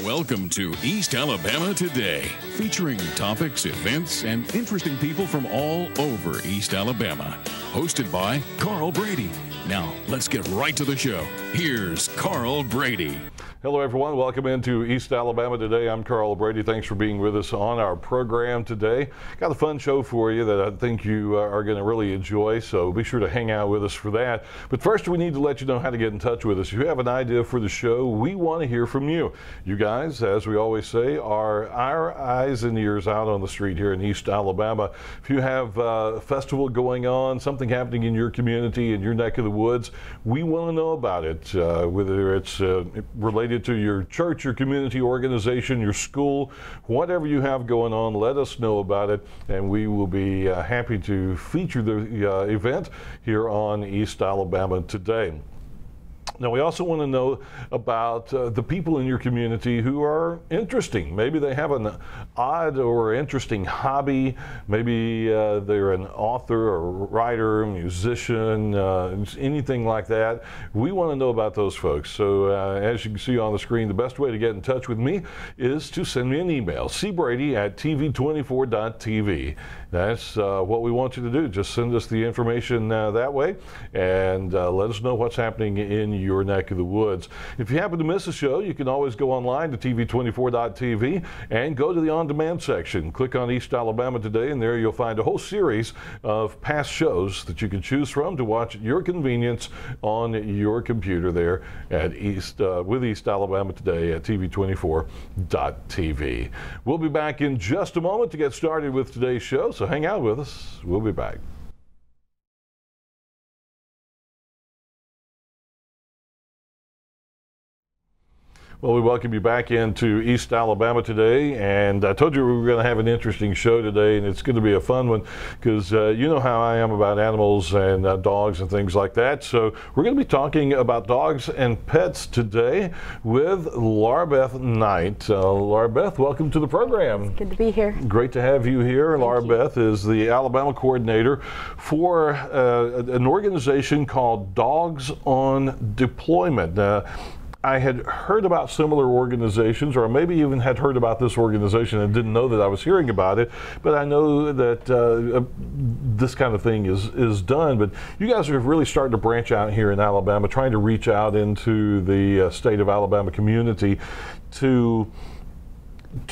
Welcome to East Alabama Today, featuring topics, events, and interesting people from all over East Alabama. Hosted by Carl Brady. Now, let's get right to the show. Here's Carl Brady. Hello, everyone. Welcome into East Alabama Today. I'm Carl Brady. Thanks for being with us on our program today. Got a fun show for you that I think you are going to really enjoy, so be sure to hang out with us for that. But first, we need to let you know how to get in touch with us. If you have an idea for the show, we want to hear from you. You guys, as we always say, are our eyes and ears out on the street here in East Alabama. If you have a festival going on, something happening in your community, in your neck of the woods, we want to know about it, whether it's related to your church, your community organization, your school, whatever you have going on, let us know about it, and we will be happy to feature the event here on East Alabama Today. Now, we also want to know about the people in your community who are interesting. Maybe they have an odd or interesting hobby. Maybe they're an author or writer, musician, anything like that. We want to know about those folks. So as you can see on the screen, the best way to get in touch with me is to send me an email, cbrady@tv24.tv. That's what we want you to do. Just send us the information that way, and let us know what's happening in your neck of the woods. If you happen to miss a show, you can always go online to tv24.tv and go to the on-demand section. Click on East Alabama Today, and there you'll find a whole series of past shows that you can choose from to watch at your convenience on your computer there at with East Alabama Today at tv24.tv. We'll be back in just a moment to get started with today's show, so hang out with us. We'll be back. Well, we welcome you back into East Alabama Today, and I told you we were going to have an interesting show today, and it's going to be a fun one because you know how I am about animals and dogs and things like that. So we're going to be talking about dogs and pets today with Laura-Beth Knight. Laura-Beth, welcome to the program. It's good to be here. Great to have you here. Laura-Beth is the Alabama coordinator for an organization called Dogs on Deployment. I had heard about similar organizations, or maybe even had heard about this organization and didn't know that I was hearing about it, but I know that this kind of thing is done. But you guys are really starting to branch out here in Alabama, trying to reach out into the state of Alabama community to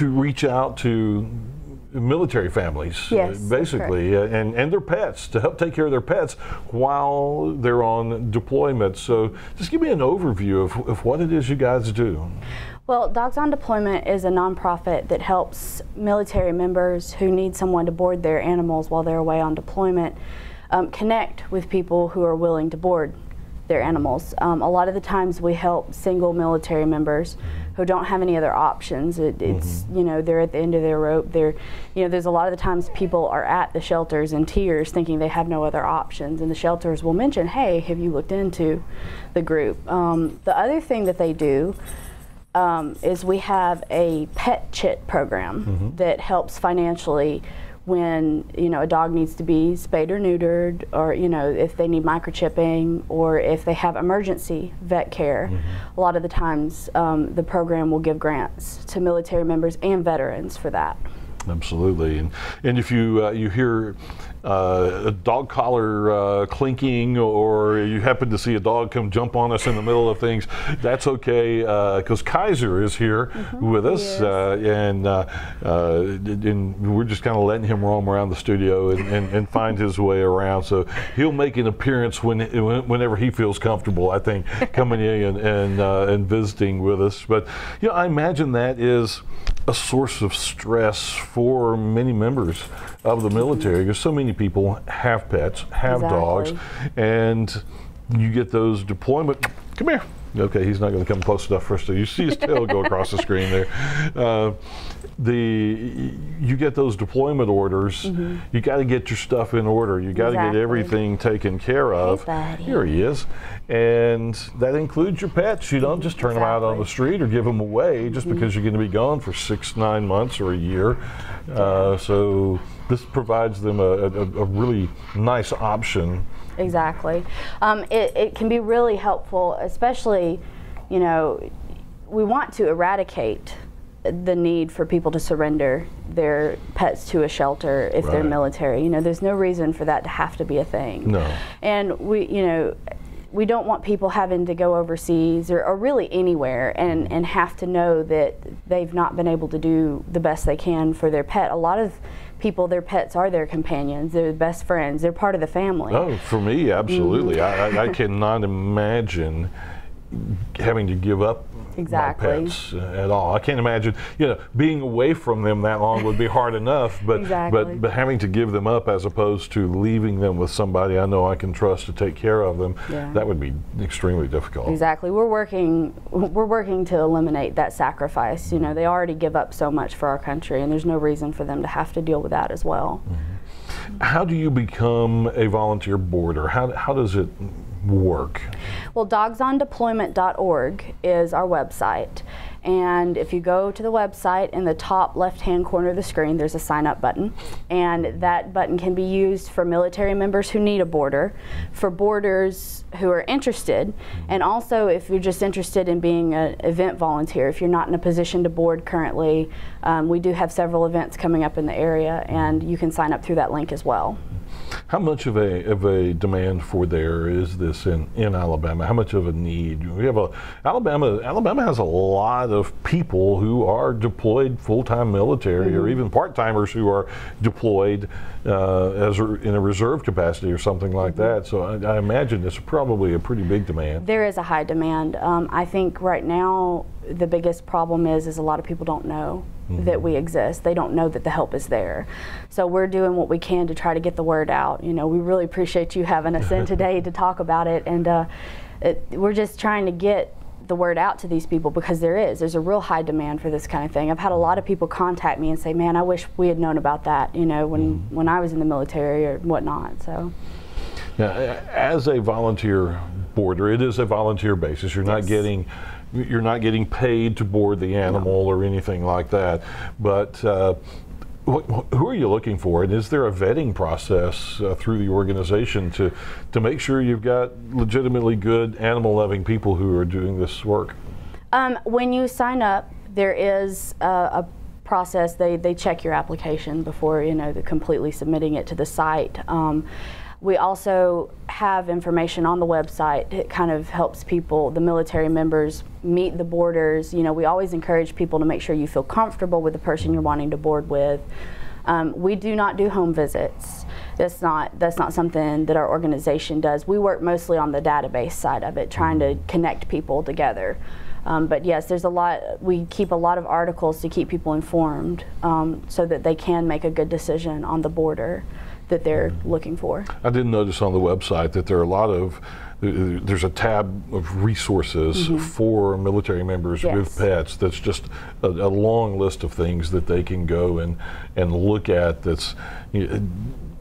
reach out to military families, yes, basically, and their pets, to help take care of their pets while they're on deployment. So just give me an overview of what it is you guys do. Well, Dogs on Deployment is a nonprofit that helps military members who need someone to board their animals while they're away on deployment connect with people who are willing to board their animals. A lot of the times we help single military members who don't have any other options. It's you know, they're at the end of their rope. They're, you know, there's a lot of the times people are at the shelters in tears thinking they have no other options, and the shelters will mention, hey, have you looked into the group? The other thing that they do is we have a pet chit program that helps financially when, you know, a dog needs to be spayed or neutered, or, you know, if they need microchipping, or if they have emergency vet care. A lot of the times the program will give grants to military members and veterans for that. Absolutely. And if you hear a dog collar clinking, or you happen to see a dog come jump on us in the middle of things, that's okay, because Kaiser is here with us, and we're just kind of letting him roam around the studio and find his way around. So he'll make an appearance whenever he feels comfortable, I think, coming in and visiting with us. But you know, I imagine that is a source of stress for many members of the military. There's so many people have pets, have dogs, and you get those deployment. Come here. Okay, he's not going to come close enough for us to. You see his tail go across the screen there. You get those deployment orders. You got to get your stuff in order. You got to get everything taken care of. Here he is, and that includes your pets. You don't just turn them out on the street or give them away just because you're going to be gone for 6-9 months or a year. So this provides them a really nice option. Exactly. It can be really helpful, especially, you know, we want to eradicate the need for people to surrender their pets to a shelter if they're military. You know, there's no reason for that to have to be a thing. No. And we don't want people having to go overseas or really anywhere and have to know that they've not been able to do the best they can for their pet. A lot of people, their pets are their companions, they're best friends, they're part of the family. Oh, for me, absolutely. I cannot imagine having to give up my pets at all. I can't imagine, being away from them that long would be hard enough, but but having to give them up as opposed to leaving them with somebody I know I can trust to take care of them, that would be extremely difficult. Exactly. We're working to eliminate that sacrifice. They already give up so much for our country, and there's no reason for them to have to deal with that as well. How do you become a volunteer boarder? How does it work? Well, dogsondeployment.org is our website, and if you go to the website, in the top left-hand corner of the screen there's a sign up button, and that button can be used for military members who need a boarder, for boarders who are interested, and also if you're just interested in being an event volunteer. If you're not in a position to board currently, we do have several events coming up in the area, and you can sign up through that link as well. How much of a demand for there is this in Alabama? How much of a need? We have Alabama has a lot of people who are deployed full-time military, or even part-timers who are deployed in a reserve capacity or something like that. So I imagine it's probably a pretty big demand. There is a high demand. I think right now the biggest problem is a lot of people don't know that we exist. They don't know that the help is there. So we're doing what we can to try to get the word out. We really appreciate you having us in today to talk about it, and we're just trying to get the word out to these people, because there's a real high demand for this kind of thing. I've had a lot of people contact me and say, man, I wish we had known about that, when I was in the military or whatnot. So. Now, as a volunteer boarder, it is a volunteer basis. You're not getting paid to board the animal or anything like that. But who are you looking for? And is there a vetting process through the organization to make sure you've got legitimately good animal-loving people who are doing this work? When you sign up, there is a process. They check your application before completely submitting it to the site. We also have information on the website. It kind of helps people, the military members, meet the boarders. We always encourage people to make sure you feel comfortable with the person you're wanting to board with. We do not do home visits. That's not something that our organization does. We work mostly on the database side of it, trying to connect people together. But yes, there's a lot. We keep a lot of articles to keep people informed, so that they can make a good decision on the boarder that they're looking for. I did notice on the website that there are there's a tab of resources for military members with pets. That's just a long list of things that they can go and look at. That's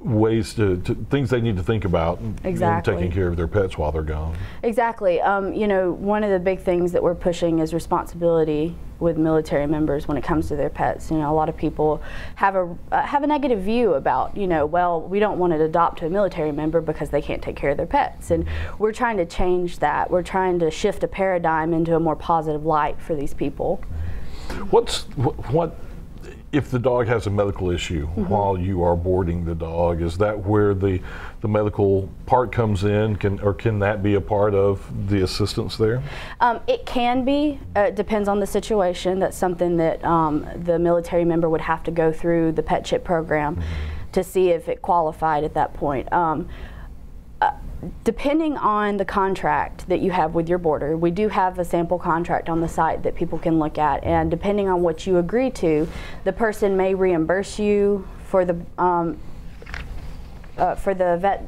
ways things they need to think about in taking care of their pets while they're gone. Exactly. One of the big things that we're pushing is responsibility with military members when it comes to their pets. A lot of people have a negative view about, well, we don't want to adopt a military member because they can't take care of their pets. And we're trying to change that. We're trying to shift a paradigm into a more positive light for these people. What if the dog has a medical issue while you are boarding the dog? Is that where the medical part comes in? Can that be a part of the assistance there? It can be. It depends on the situation. That's something that the military member would have to go through the pet chip program to see if it qualified at that point. Depending on the contract that you have with your boarder, we do have a sample contract on the site that people can look at, and depending on what you agree to, the person may reimburse you for the vet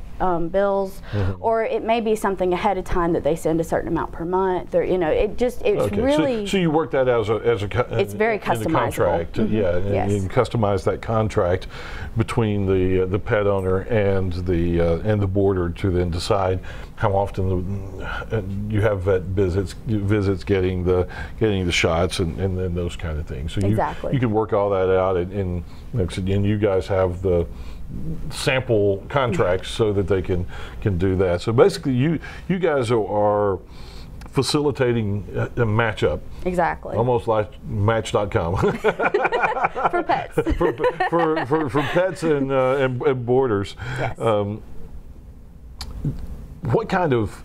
bills, or it may be something ahead of time that they send a certain amount per month, or it's really. So you work that as a it's very customizable. Contract, yes. You can customize that contract between the pet owner and the boarder to then decide how often you have vet visits getting the shots and then those kind of things. So you can work all that out, and you guys have the sample contracts so that they can do that. So basically you guys are facilitating a matchup. Exactly. Almost like Match.com. For pets. for pets and boarders. Yes. What kind of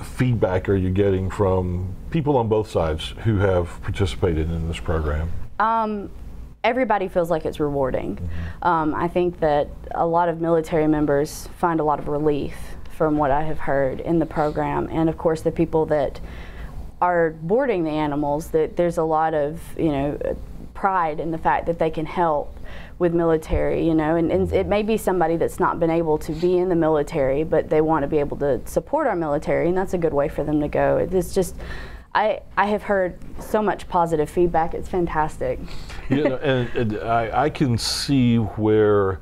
feedback are you getting from people on both sides who have participated in this program? Everybody feels like it's rewarding. Mm-hmm. I think that a lot of military members find a lot of relief from what I have heard in the program, and of course the people that are boarding the animals, that there's a lot of pride in the fact that they can help with military, and it may be somebody that's not been able to be in the military, but they want to be able to support our military, and that's a good way for them to go. It's just, I have heard so much positive feedback. It's fantastic. And I can see where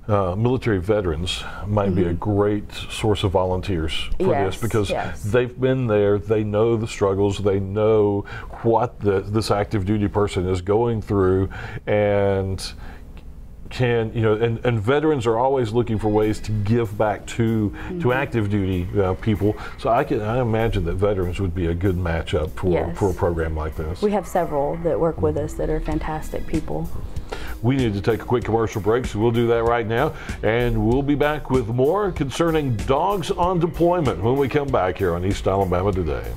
military veterans might be a great source of volunteers for this, because they've been there, they know the struggles, they know what this active duty person is going through, and and veterans are always looking for ways to give back to active duty people. So I imagine that veterans would be a good matchup for a program like this. We have several that work with us that are fantastic people. We need to take a quick commercial break, so we'll do that right now, and we'll be back with more concerning dogs on deployment when we come back here on East Alabama Today.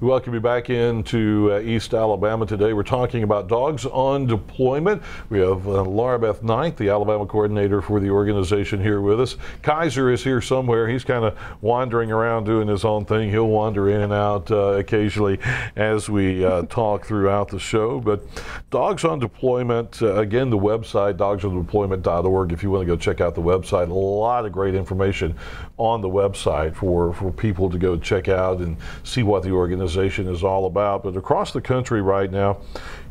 We welcome you back into East Alabama Today. We're talking about dogs on deployment. We have Laura Beth Knight, the Alabama coordinator for the organization, here with us. Kaiser is here somewhere. He's kind of wandering around doing his own thing. He'll wander in and out occasionally as we talk throughout the show. But dogs on deployment, again, the website, dogsondeployment.org. If you want to go check out the website, a lot of great information on the website for people to go check out and see what the organization is all about. But across the country right now,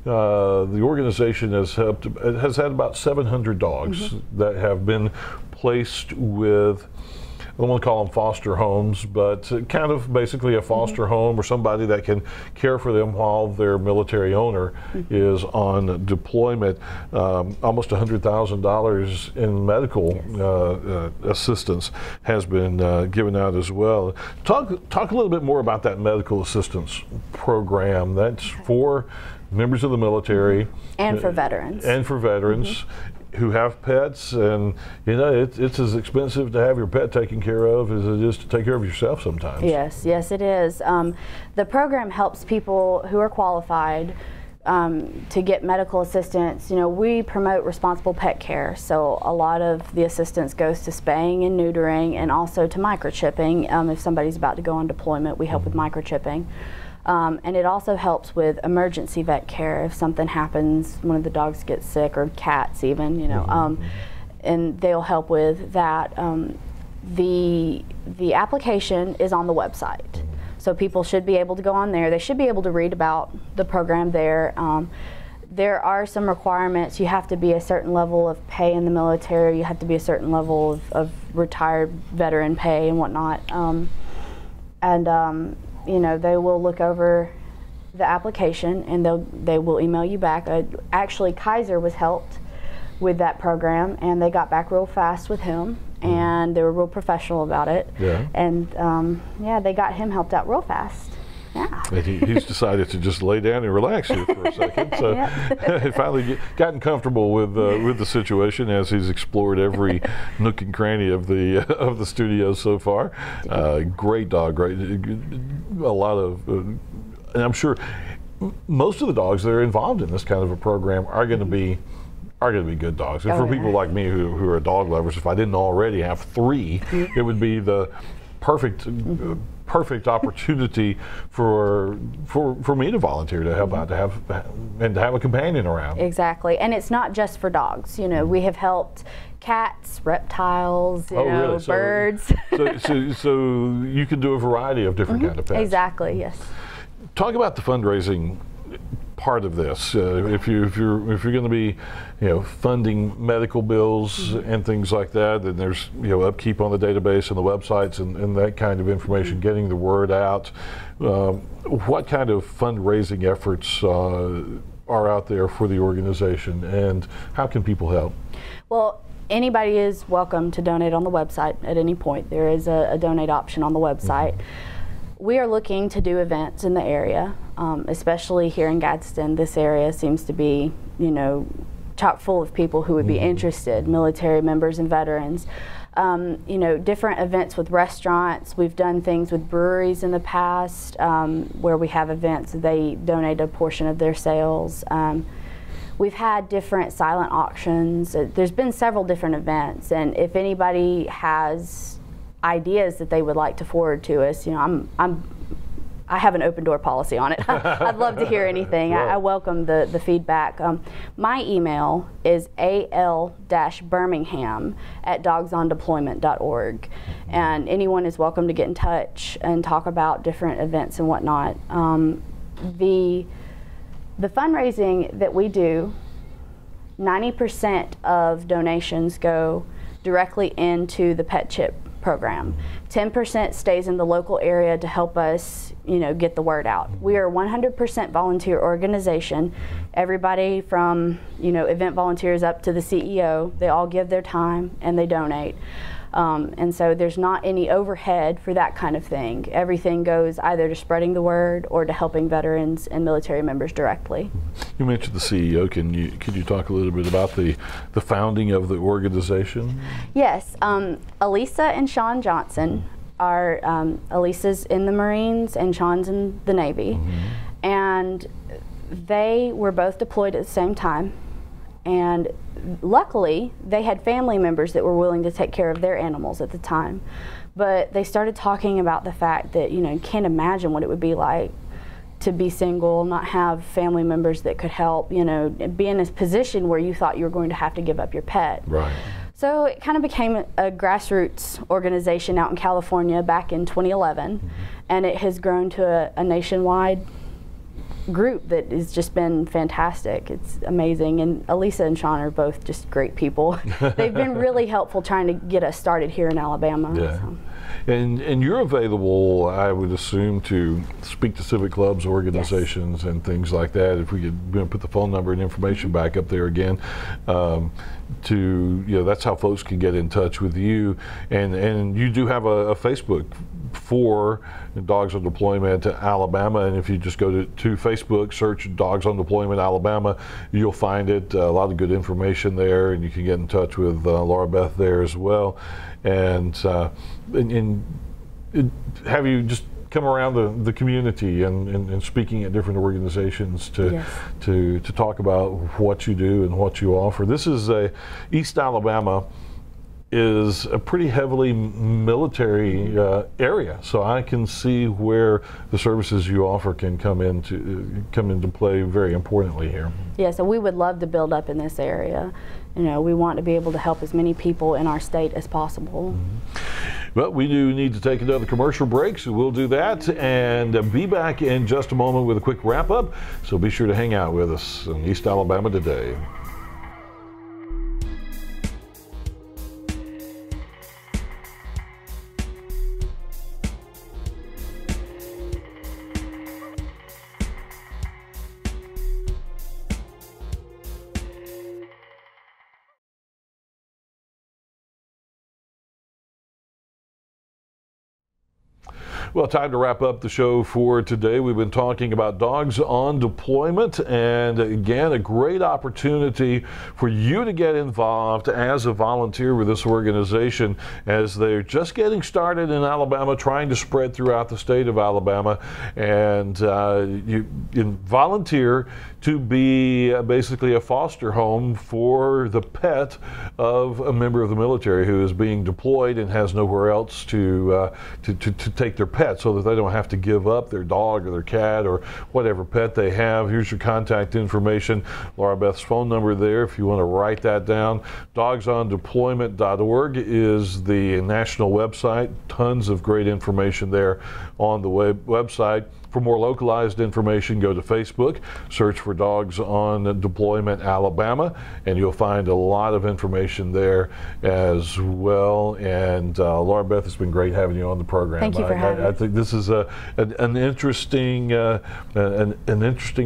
the organization has had about 700 dogs that have been placed with, I don't want to call them foster homes, but kind of basically a foster home, or somebody that can care for them while their military owner is on deployment. Almost $100,000 in medical assistance has been given out as well. Talk a little bit more about that medical assistance program. That's for members of the military. And for veterans. And for veterans. Who have pets, and it's as expensive to have your pet taken care of as it is to take care of yourself sometimes. Yes, it is. The program helps people who are qualified to get medical assistance. We promote responsible pet care, so a lot of the assistance goes to spaying and neutering, and also to microchipping. If somebody's about to go on deployment, we help with microchipping. And it also helps with emergency vet care if something happens, one of the dogs gets sick, or cats even, and they'll help with that. The application is on the website, so people should be able to go on there. They should be able to read about the program there. There are some requirements. You have to be a certain level of pay in the military. You have to be a certain level of retired veteran pay and whatnot. They will look over the application, and they will email you back. Actually, Kaiser was helped with that program, and they got back real fast with him, and they were real professional about it. Yeah. And they got him helped out real fast. Yeah. And he's decided to just lay down and relax here for a second. So he finally gotten comfortable with the situation as he's explored every nook and cranny of the studio so far. Great dog, great. A lot of, and I'm sure most of the dogs that are involved in this kind of a program are going to be good dogs. And for people like me who are dog lovers, if I didn't already have 3, it would be the perfect opportunity for me to volunteer to help out, to have a companion around. Exactly, and it's not just for dogs. We have helped cats, reptiles, really? Birds. So you can do a variety of different kind of pets. Exactly. Yes. Talk about the fundraising part of this. If you're going to be, funding medical bills and things like that, then there's upkeep on the database and the websites and that kind of information, getting the word out. What kind of fundraising efforts are out there for the organization, and how can people help? Well, anybody is welcome to donate on the website at any point. There is a donate option on the website. We are looking to do events in the area, especially here in Gadsden. This area seems to be, chock full of people who would be interested, military members and veterans. Different events with restaurants. We've done things with breweries in the past where we have events, they donate a portion of their sales. We've had different silent auctions. There's been several different events, and if anybody has ideas that they would like to forward to us, I have an open door policy on it. I'd love to hear anything. I welcome the feedback. My email is al-birmingham@dogsondeployment.org, and anyone is welcome to get in touch and talk about different events and whatnot. The fundraising that we do, 90% of donations go directly into the pet chip program. 10% stays in the local area to help us, get the word out. We are a 100% volunteer organization. Everybody from, event volunteers up to the CEO, they all give their time and they donate. And so there's not any overhead for that kind of thing. Everything goes either to spreading the word or to helping veterans and military members directly. You mentioned the CEO. Could you talk a little bit about the founding of the organization? Yes, Elisa and Sean Johnson are, Elisa's in the Marines and Sean's in the Navy. And they were both deployed at the same time. And luckily, they had family members that were willing to take care of their animals at the time. But they started talking about the fact that, you can't imagine what it would be like to be single, not have family members that could help, be in a position where you thought you were going to have to give up your pet. Right. So it kind of became a grassroots organization out in California back in 2011, and it has grown to a nationwide group that has just been fantastic. It's amazing, and Elisa and Sean are both just great people. They've been really helpful trying to get us started here in Alabama. Yeah. So. And you're available, I would assume, to speak to civic clubs, organizations, and things like that. If we could put the phone number and information back up there again, that's how folks can get in touch with you. And you do have a Facebook for Dogs on Deployment Alabama, and if you just go to Facebook, search Dogs on Deployment Alabama, you'll find it. A lot of good information there, and you can get in touch with Laura Beth there as well. And have you just come around the community and speaking at different organizations to talk about what you do and what you offer. This is East Alabama is a pretty heavily military area, so I can see where the services you offer can come into play very importantly here. Yeah, so we would love to build up in this area. We want to be able to help as many people in our state as possible. But we do need to take another commercial break, so we'll do that and be back in just a moment with a quick wrap up. So be sure to hang out with us in East Alabama Today. Well, time to wrap up the show for today. We've been talking about Dogs on Deployment, and again, a great opportunity for you to get involved as a volunteer with this organization as they're just getting started in Alabama, trying to spread throughout the state of Alabama. And you volunteer to be basically a foster home for the pet of a member of the military who is being deployed and has nowhere else to take their pet pet so that they don't have to give up their dog or their cat or whatever pet they have. Here's your contact information. Laura Beth's phone number there if you want to write that down. dogsondeployment.org is the national website. Tons of great information there on the website. For more localized information, go to Facebook, search for Dogs on Deployment Alabama, and you'll find a lot of information there as well. And Laura Beth, it's been great having you on the program. Thank you for having me. I think this is an interesting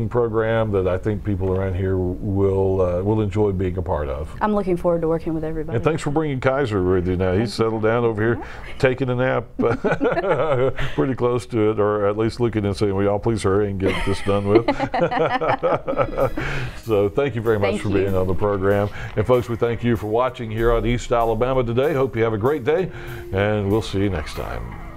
program that I think people around here will enjoy being a part of. I'm looking forward to working with everybody. And thanks for bringing Kaiser with you now. He's settled down over here, taking a nap, pretty close to it, or at least looking and saying, "Will y'all please hurry and get this done with?" So thank you very much for being on the program. And folks, we thank you for watching here on East Alabama Today. Hope you have a great day, and we'll see you next time.